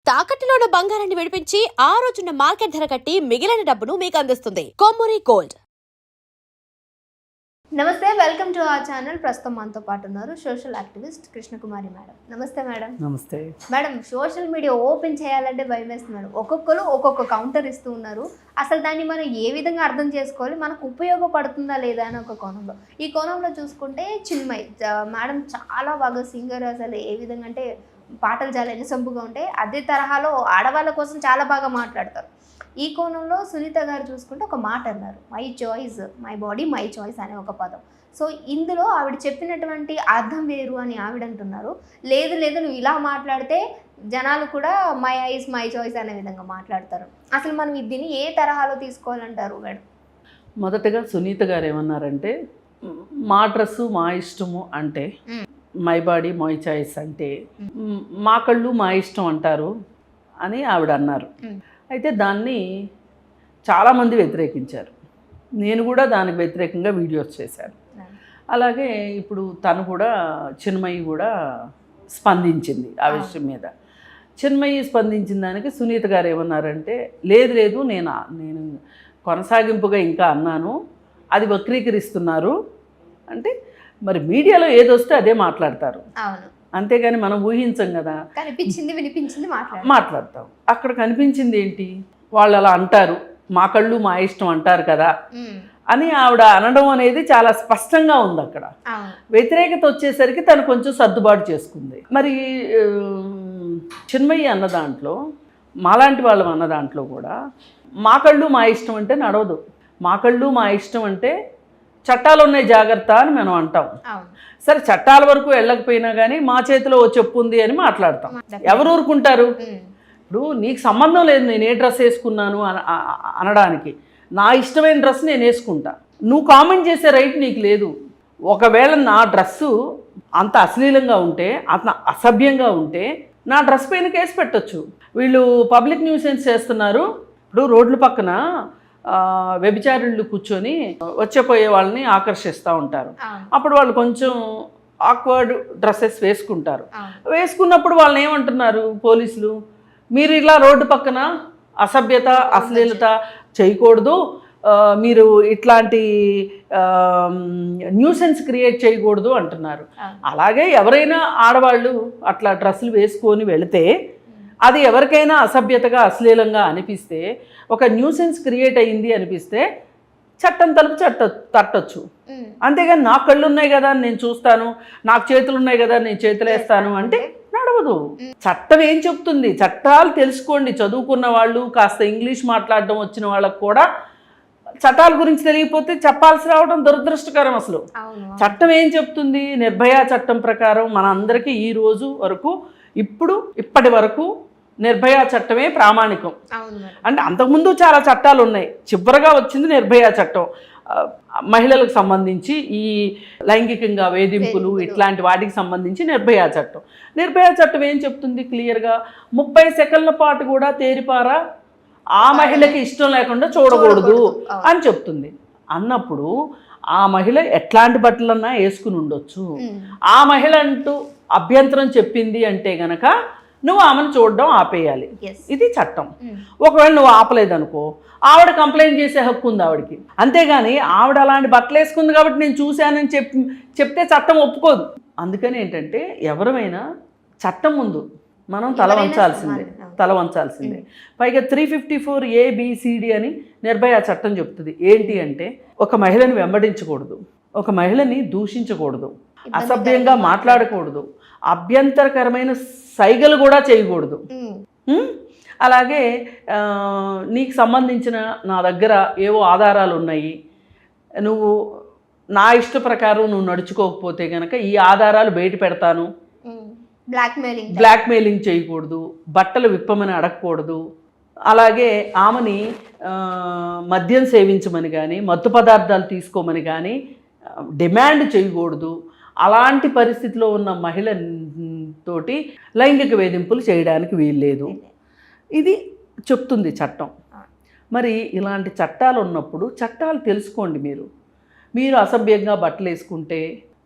తాకట్టులో ఉన్న బంగారాన్ని విడిపించి ఆ రోజున్న మార్కెట్ ధర కట్టి మిగిలిన డబ్బును మీకు అందిస్తుంది కొమ్మూరి గోల్డ్. నమస్తే, వెల్కమ్ టు అవర్ ఛానల్. ప్రస్తుతం మనతో పాటు ఉన్నారు సోషల్ యాక్టివిస్ట్ కృష్ణకుమారి మేడం. నమస్తే మేడం. నమస్తే మేడం, సోషల్ మీడియా ఓపెన్ చేయాలంటే భయం వేస్తుంది మేడం. ఒక్కొక్కరు ఒక్కొక్క కౌంటర్ ఇస్తూ ఉన్నారు. అసలు దాన్ని మనం ఏ విధంగా అర్థం చేసుకోవాలి, మనకు ఉపయోగపడుతుందా లేదా అని ఒక కోణంలో. ఈ కోణంలో చూసుకుంటే చిన్మయ్ మేడం చాలా బాగా సింగర్. అసలు ఏ విధంగా అంటే పాటలు చాలా ఎనసొంపుగా ఉంటాయి. అదే తరహాలో ఆడవాళ్ళ కోసం చాలా బాగా మాట్లాడతారు. ఈ కోణంలో సునీత గారు చూసుకుంటే ఒక మాట అన్నారు, my choice, my body my choice అనే ఒక పదం. సో ఇందులో ఆవిడ చెప్పినటువంటి అర్థం వేరు అని ఆవిడ అంటున్నారు. లేదు లేదు, నువ్వు ఇలా మాట్లాడితే జనాలు కూడా మై ఐస్ మై చాయిస్ అనే విధంగా మాట్లాడతారు. అసలు మనం దీన్ని ఏ తరహాలో తీసుకోవాలంటారు మేడం? మొదటగా సునీత గారు ఏమన్నారంటే, మా డ్రెస్సు మా ఇష్టము అంటే, మై బాడీ మై చాయిస్ అంటే మా కళ్ళు మా ఇష్టం అంటారు అని ఆవిడ అన్నారు. అయితే దాన్ని చాలామంది వ్యతిరేకించారు. నేను కూడా దానికి వ్యతిరేకంగా వీడియోస్ చేశాను. అలాగే ఇప్పుడు తను కూడా చిన్మయి కూడా స్పందించింది ఆ విషయం మీద. చిన్మయి స్పందించిన దానికి సునీత గారు ఏమన్నారంటే, లేదు లేదు, నేను కొనసాగింపుగా ఇంకా అన్నాను, అది వక్రీకరిస్తున్నారు అంటే. మరి మీడియాలో ఏది వస్తే అదే మాట్లాడతారు, అంతేగాని మనం ఊహించం కదా. కనిపించింది వినిపించింది మాట్లాడతాం. అక్కడ కనిపించింది ఏంటి, వాళ్ళు అలా అంటారు, మా కళ్ళు మా ఇష్టం అంటారు కదా అని ఆవిడ అనడం అనేది చాలా స్పష్టంగా ఉంది. అక్కడ వ్యతిరేకత వచ్చేసరికి తను కొంచెం సర్దుబాటు చేసుకుంది. మరి చిన్మయి అన్న దాంట్లో, మాలాంటి వాళ్ళం అన్న దాంట్లో కూడా మా కళ్ళు మా ఇష్టం అంటే నడవదు. మా కళ్ళు మా ఇష్టం అంటే చట్టాలు ఉన్నాయి జాగ్రత్త అని మనం అంటాం. సరే, చట్టాల వరకు వెళ్ళకపోయినా కానీ మా చేతిలో ఓ చెప్పు ఉంది అని మాట్లాడతాం. ఎవరు ఊరుకుంటారు? ఇప్పుడు నీకు సంబంధం లేదు నేను ఏ డ్రెస్ వేసుకున్నాను అనడానికి. నా ఇష్టమైన డ్రెస్ నేను వేసుకుంటా, నువ్వు కామెంట్ చేసే రైట్ నీకు లేదు. ఒకవేళ నా డ్రెస్సు అంత అశ్లీలంగా ఉంటే, అంత అసభ్యంగా ఉంటే నా డ్రెస్ పైన కేసు పెట్టచ్చు. వీళ్ళు పబ్లిక్ న్యూసెన్స్ చేస్తున్నారు. ఇప్పుడు రోడ్ల పక్కన వ్యభిచారులు కూర్చొని వచ్చేపోయే వాళ్ళని ఆకర్షిస్తూ ఉంటారు. అప్పుడు వాళ్ళు కొంచెం ఆక్వర్డ్ డ్రెస్సెస్ వేసుకుంటారు. వేసుకున్నప్పుడు వాళ్ళని ఏమంటున్నారు పోలీసులు, మీరు ఇలా రోడ్డు పక్కన అసభ్యత అశ్లీలత చేయకూడదు, మీరు ఇట్లాంటి న్యూసెన్స్ క్రియేట్ చేయకూడదు అంటున్నారు. అలాగే ఎవరైనా ఆడవాళ్ళు అట్లా డ్రెస్సులు వేసుకొని వెళితే, అది ఎవరికైనా అసభ్యతగా అశ్లీలంగా అనిపిస్తే, ఒక న్యూసెన్స్ క్రియేట్ అయ్యింది అనిపిస్తే చట్టం తలుపు తట్టొచ్చు. అంతేగాని నా కళ్ళు ఉన్నాయి కదా నేను చూస్తాను, నాకు చేతులు ఉన్నాయి కదా నేను చేతులేస్తాను అంటే నడవదు. చట్టం ఏం చెప్తుంది? చట్టాలు తెలుసుకోండి. చదువుకున్న వాళ్ళు, కాస్త ఇంగ్లీష్ మాట్లాడడం వచ్చిన వాళ్ళకు కూడా చట్టాల గురించి తెలియకపోతే చెప్పాల్సి రావడం దురదృష్టకరం. అసలు చట్టం ఏం చెప్తుంది? నిర్భయ చట్టం ప్రకారం మన అందరికీ ఈ రోజు వరకు, ఇప్పటి వరకు నిర్భయ చట్టమే ప్రామాణికం. అంటే అంతకుముందు చాలా చట్టాలు ఉన్నాయి, చివరగా వచ్చింది నిర్భయ చట్టం. మహిళలకు సంబంధించి ఈ లైంగికంగా వేధింపులు ఇట్లాంటి వాటికి సంబంధించి నిర్భయ చట్టం. నిర్భయ చట్టం ఏం చెప్తుంది క్లియర్గా, 30 సెకండ్ల పాటు కూడా తేరిపారా ఆ మహిళకి ఇష్టం లేకుండా చూడకూడదు అని చెప్తుంది. అన్నప్పుడు ఆ మహిళ ఎట్లాంటి బట్టలన్నా వేసుకుని ఉండొచ్చు. ఆ మహిళ అంటూ అభ్యంతరం చెప్పింది అంటే గనక నువ్వు ఆమెను చూడడం ఆపేయాలి. ఇది చట్టం. ఒకవేళ నువ్వు ఆపలేదనుకో, ఆవిడ కంప్లైంట్ చేసే హక్కు ఉంది ఆవిడకి. అంతేగాని ఆవిడ అలాంటి బట్టలు వేసుకుంది కాబట్టి నేను చూశానని చెప్తే చట్టం ఒప్పుకోదు. అందుకని ఏంటంటే ఎవరైనా చట్టం ముందు మనం తల వంచాల్సిందే. పైగా 354 ABCD అని నిర్భయ చట్టం చెప్తుంది. ఏంటి అంటే, ఒక మహిళని వెంబడించకూడదు, ఒక మహిళని దూషించకూడదు, అసభ్యంగా మాట్లాడకూడదు, అభ్యంతరకరమైన సైగలు కూడా చేయకూడదు. అలాగే నీకు సంబంధించిన నా దగ్గర ఏవో ఆధారాలు ఉన్నాయి, నువ్వు నా ఇష్ట ప్రకారం నువ్వు నడుచుకోకపోతే కనుక ఈ ఆధారాలు బయట పెడతాను, బ్లాక్మెయిలింగ్ చేయకూడదు, బట్టలు విప్పమని అడగకూడదు, అలాగే ఆమెని మద్యం సేవించమని కానీ మత్తు పదార్థాలు తీసుకోమని కానీ డిమాండ్ చేయకూడదు. అలాంటి పరిస్థితిలో ఉన్న మహిళతోటి లైంగిక వేధింపులు చేయడానికి వీల్లేదు. ఇది చెప్తుంది చట్టం. మరి ఇలాంటి చట్టాలు ఉన్నప్పుడు చట్టాలు తెలుసుకోండి. మీరు అసభ్యంగా బట్టలు వేసుకుంటే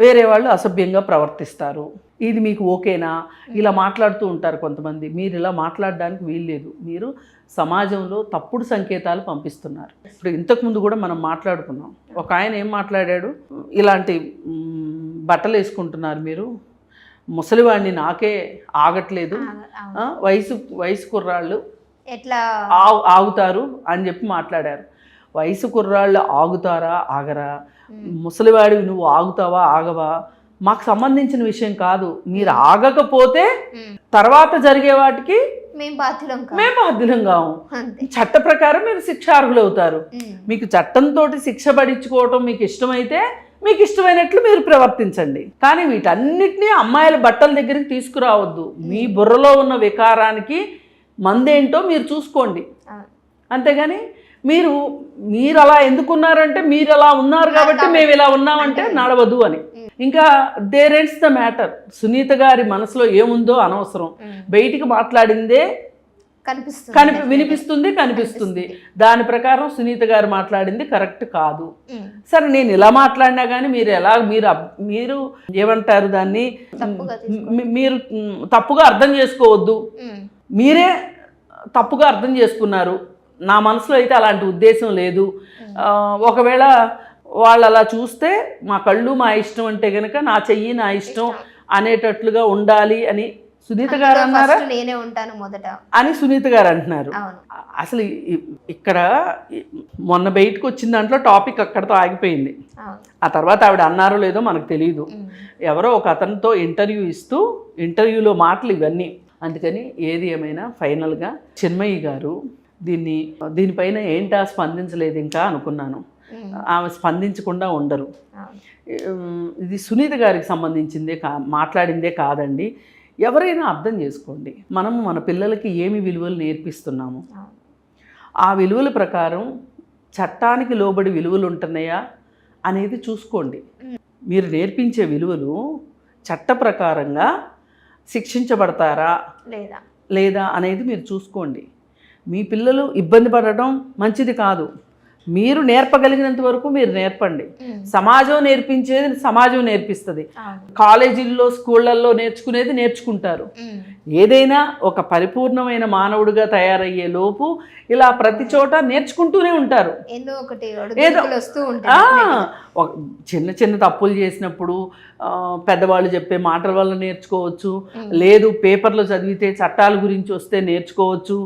వేరే వాళ్ళు అసభ్యంగా ప్రవర్తిస్తారు. ఇది మీకు ఓకేనా, ఇలా మాట్లాడుతూ ఉంటారు కొంతమంది. మీరు ఇలా మాట్లాడడానికి వీల్లేదు, మీరు సమాజంలో తప్పుడు సంకేతాలు పంపిస్తున్నారు. ఇప్పుడు ఇంతకుముందు కూడా మనం మాట్లాడుకున్నాం, ఒక ఆయన ఏం మాట్లాడాడు, ఇలాంటి బట్టలు వేసుకుంటున్నారు మీరు, ముసలివాడిని నాకే ఆగట్లేదు, వయసు కుర్రాళ్ళు ఎట్లా ఆగుతారు అని చెప్పి మాట్లాడారు. వయసు కుర్రాళ్ళు ఆగుతారా ఆగరా, ముసలివాడివి నువ్వు ఆగుతావా ఆగవా మాకు సంబంధించిన విషయం కాదు. మీరు ఆగకపోతే తర్వాత జరిగే వాటికి మేము బాధ్యులం కాము. చట్ట ప్రకారం మీరు శిక్షార్హులు అవుతారు. మీకు చట్టంతో శిక్ష పడించుకోవటం మీకు ఇష్టమైతే మీకు ఇష్టమైనట్లు మీరు ప్రవర్తించండి. కానీ వీటన్నిటినీ అమ్మాయిల బట్టల దగ్గరికి తీసుకురావద్దు. మీ బుర్రలో ఉన్న వికారానికి మందేంటో మీరు చూసుకోండి. అంతేగాని మీరు అలా ఎందుకున్నారంటే మీరు అలా ఉన్నారు కాబట్టి మేము ఇలా ఉన్నామంటే నడవదు అని. ఇంకా there ends the matter. Sunitha గారి మనసులో ఏముందో అనవసరం. బయటికి మాట్లాడిందే వినిపిస్తుంది, కనిపిస్తుంది. దాని ప్రకారం సునీత గారు మాట్లాడింది కరెక్ట్ కాదు. సరే, నేను ఇలా మాట్లాడినా కానీ మీరు ఏమంటారు దాన్ని, మీరు తప్పుగా అర్థం చేసుకోవద్దు. మీరే తప్పుగా అర్థం చేసుకున్నారు. నా మనసులో అయితే అలాంటి ఉద్దేశం లేదు. ఒకవేళ వాళ్ళు అలా చూస్తే మా కళ్ళు మా ఇష్టం అంటే కనుక నా చెయ్యి నా ఇష్టం అనేటట్లుగా ఉండాలి అని సునీత గారు అన్నారా, నేనే ఉంటాను మొదట అని సునీత గారు అంటున్నారు. అసలు ఇక్కడ మొన్న బయటకు వచ్చిన దాంట్లో టాపిక్ అక్కడతో ఆగిపోయింది. ఆ తర్వాత ఆవిడ అన్నారో లేదో మనకు తెలియదు. ఎవరో ఒక అతనితో ఇంటర్వ్యూలో మాటలు ఇవన్నీ. అందుకని ఏది ఏమైనా ఫైనల్గా చిన్మయి గారు దీనిపైన ఏంటా స్పందించలేదు ఇంకా అనుకున్నాను. ఆమె స్పందించకుండా ఉండరు. ఇది సునీత గారికి సంబంధించిందే మాట్లాడిందే కాదండి. ఎవరైనా అర్థం చేసుకోండి, మనము మన పిల్లలకి ఏమి విలువలు నేర్పిస్తున్నాము, ఆ విలువల ప్రకారం చట్టానికి లోబడి విలువలు ఉంటున్నాయా అనేది చూసుకోండి. మీరు నేర్పించే విలువలు చట్ట ప్రకారంగా శిక్షించబడతారా లేదా అనేది మీరు చూసుకోండి. మీ పిల్లలు ఇబ్బంది పడటం మంచిది కాదు. మీరు నేర్పగలిగినంత వరకు మీరు నేర్పండి. సమాజం నేర్పించేది సమాజం నేర్పిస్తుంది. కాలేజీల్లో స్కూళ్ళల్లో నేర్చుకునేది నేర్చుకుంటారు. ఏదైనా ఒక పరిపూర్ణమైన మానవుడిగా తయారయ్యే లోపు ఇలా ప్రతి చోట నేర్చుకుంటూనే ఉంటారు. ఏదో చిన్న చిన్న తప్పులు చేసినప్పుడు పెద్దవాళ్ళు చెప్పే మాటల వల్ల నేర్చుకోవచ్చు, లేదు పేపర్లో చదివితే చట్టాల గురించి వస్తే నేర్చుకోవచ్చు.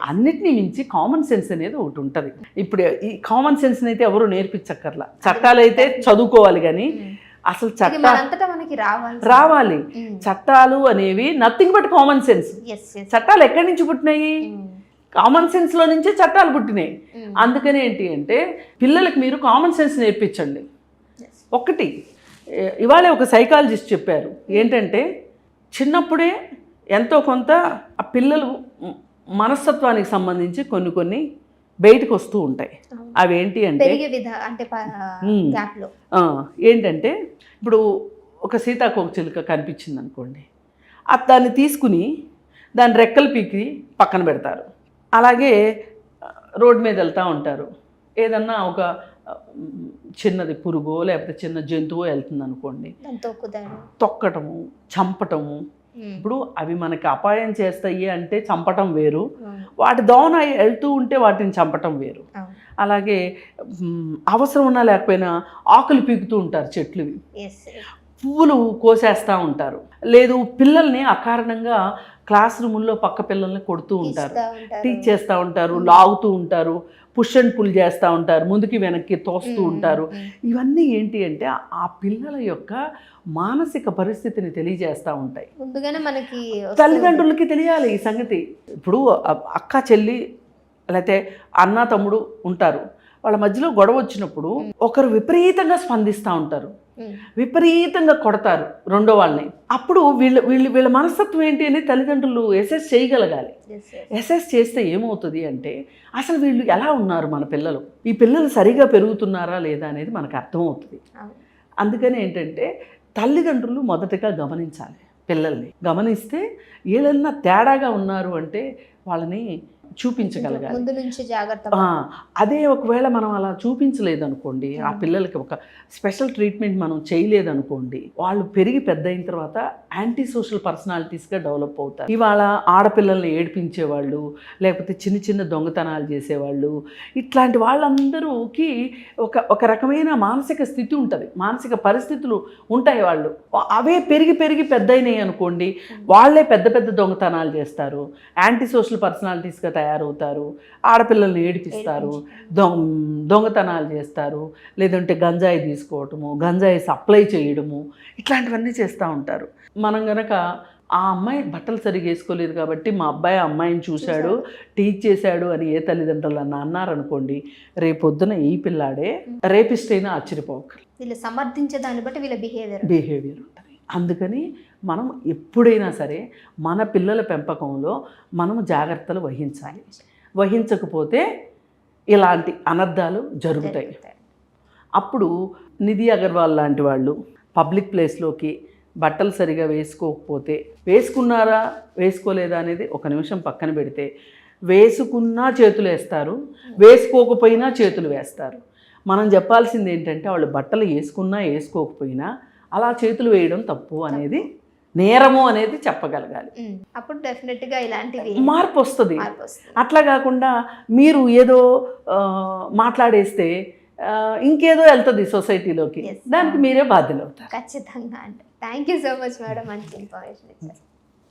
అన్నిటినీ మించి కామన్ సెన్స్ అనేది ఒకటి ఉంటుంది. ఇప్పుడు ఈ కామన్ సెన్స్ అయితే ఎవరు నేర్పించక్కర్లా, చట్టాలు అయితే చదువుకోవాలి. కానీ అసలు రావాలి. చట్టాలు అనేవి నథింగ్ బట్ కామన్ సెన్స్. చట్టాలు ఎక్కడి నుంచి పుట్టినాయి? కామన్ సెన్స్లో నుంచే చట్టాలు పుట్టినాయి. అందుకని ఏంటి అంటే పిల్లలకు మీరు కామన్ సెన్స్ నేర్పించండి. ఒకటి, ఇవాళ ఒక సైకాలజిస్ట్ చెప్పారు ఏంటంటే చిన్నప్పుడే ఎంతో కొంత ఆ పిల్లలు మనస్తత్వానికి సంబంధించి కొన్ని బయటకు వస్తూ ఉంటాయి. అవేంటి అంటే ఏంటంటే ఇప్పుడు ఒక సీతాకోకచిలుక కనిపించింది అనుకోండి, దాన్ని తీసుకుని దాని రెక్కలు పీకి పక్కన పెడతారు. అలాగే రోడ్డు మీద వెళ్తూ ఉంటారు, ఏదన్నా ఒక చిన్నది పురుగో లేకపోతే చిన్న జంతువు వెళ్తుంది అనుకోండి, తొక్కటము, చంపటము. ఇప్పుడు అవి మనకి అపాయం చేస్తాయి అంటే చంపటం వేరు, వాటి దోన వెళ్తూ ఉంటే వాటిని చంపటం వేరు. అలాగే అవసరం ఉన్నా లేకపోయినా ఆకులు పీకుతూ ఉంటారు చెట్లువి, పువ్వులు కోసేస్తూ ఉంటారు, లేదు పిల్లల్ని అకారణంగా క్లాస్ రూముల్లో పక్క పిల్లల్ని కొడుతూ ఉంటారు, టీచ్ చేస్తూ ఉంటారు, లాగుతూ ఉంటారు, పుష్ అండ్ పుల్ చేస్తూ ఉంటారు, ముందుకి వెనక్కి తోస్తూ ఉంటారు. ఇవన్నీ ఏంటి అంటే ఆ పిల్లల యొక్క మానసిక పరిస్థితిని తెలియజేస్తూ ఉంటాయి. ముందుగానే మనకి తల్లిదండ్రులకి తెలియాలి ఈ సంగతి. ఇప్పుడు అక్క చెల్లి లేకపోతే అన్న తమ్ముడు ఉంటారు, వాళ్ళ మధ్యలో గొడవ వచ్చినప్పుడు ఒకరు విపరీతంగా స్పందిస్తూ ఉంటారు, విపరీతంగా కొడతారు రెండో వాళ్ళని. అప్పుడు వీళ్ళ మనస్తత్వం ఏంటి అని తల్లిదండ్రులు అసెస్ చేయగలగాలి. అసెస్ చేస్తే ఏమవుతుంది అంటే అసలు వీళ్ళు ఎలా ఉన్నారు, మన పిల్లలు ఈ పిల్లలు సరిగా పెరుగుతున్నారా లేదా అనేది మనకు అర్థమవుతుంది. అందుకని ఏంటంటే తల్లిదండ్రులు మొదటగా గమనించాలి. పిల్లల్ని గమనిస్తే ఏదన్నా తేడాగా ఉన్నారు అంటే వాళ్ళని చూపించగలగాలి. ముందు నుంచి జాగ్రత్త అదే ఒకవేళ మనం అలా చూపించలేదనుకోండి, ఆ పిల్లలకి ఒక స్పెషల్ ట్రీట్మెంట్ మనం చేయలేదనుకోండి, వాళ్ళు పెరిగి పెద్ద అయిన తర్వాత యాంటీ సోషల్ పర్సనాలిటీస్గా డెవలప్ అవుతారు. ఇవాళ ఆడపిల్లల్ని ఏడిపించేవాళ్ళు, లేకపోతే చిన్న చిన్న దొంగతనాలు చేసేవాళ్ళు, ఇట్లాంటి వాళ్ళందరూకి ఒక రకమైన మానసిక స్థితి ఉంటుంది, మానసిక పరిస్థితులు ఉంటాయి. వాళ్ళు అవే పెరిగి పెద్ద అయినాయి అనుకోండి, వాళ్ళే పెద్ద పెద్ద దొంగతనాలు చేస్తారు, యాంటీ సోషల్ పర్సనాలిటీస్గా తయారవుతారు, ఆడపిల్లల్ని ఏడిపిస్తారు, దొంగతనాలు చేస్తారు, లేదంటే గంజాయి తీసుకోవటము, గంజాయి సప్లై చేయడము, ఇట్లాంటివన్నీ చేస్తూ ఉంటారు. మనం గనక ఆ అమ్మాయి బట్టలు సరిగా వేసుకోలేదు కాబట్టి మా అబ్బాయి అమ్మాయిని చూశాడు, టీచ్ చేశాడు అని ఏ తల్లిదండ్రులు అన్నారనుకోండి, రేపొద్దున ఈ పిల్లాడే రేపిస్ట్ అయినా ఆశ్చర్యపోకరు. వీళ్ళు సమర్థించే దాన్ని బట్టి వీళ్ళ బిహేవియర్ ఉంటుంది. అందుకని మనం ఎప్పుడైనా సరే మన పిల్లల పెంపకంలో మనం జాగ్రత్తలు వహించాలి. వహించకపోతే ఇలాంటి అనర్థాలు జరుగుతాయి. అప్పుడు నిధి అగర్వాల్ లాంటి వాళ్ళు పబ్లిక్ ప్లేస్లోకి బట్టలు సరిగా వేసుకోకపోతే, వేసుకున్నారా వేసుకోలేదా అనేది ఒక నిమిషం పక్కన పెడితే, వేసుకున్నా చేతులు వేస్తారు, వేసుకోకపోయినా చేతులు వేస్తారు. మనం చెప్పాల్సింది ఏంటంటే వాళ్ళు బట్టలు వేసుకున్నా వేసుకోకపోయినా అలా చేతులు వేయడం తప్పు అనేది, నేరము అనేది చెప్పగలగాలి. అప్పుడు డెఫినెట్గా ఇలాంటివి మార్పు వస్తుంది. అట్లా కాకుండా మీరు ఏదో మాట్లాడేస్తే ఇంకేదో వెళ్తుంది సొసైటీలోకి, దానికి మీరే బాధ్యులు అవుతారు. ఖచ్చితంగా. అంటే thank you so much madam, మంచి ఇన్ఫర్మేషన్ ఇచ్చారు.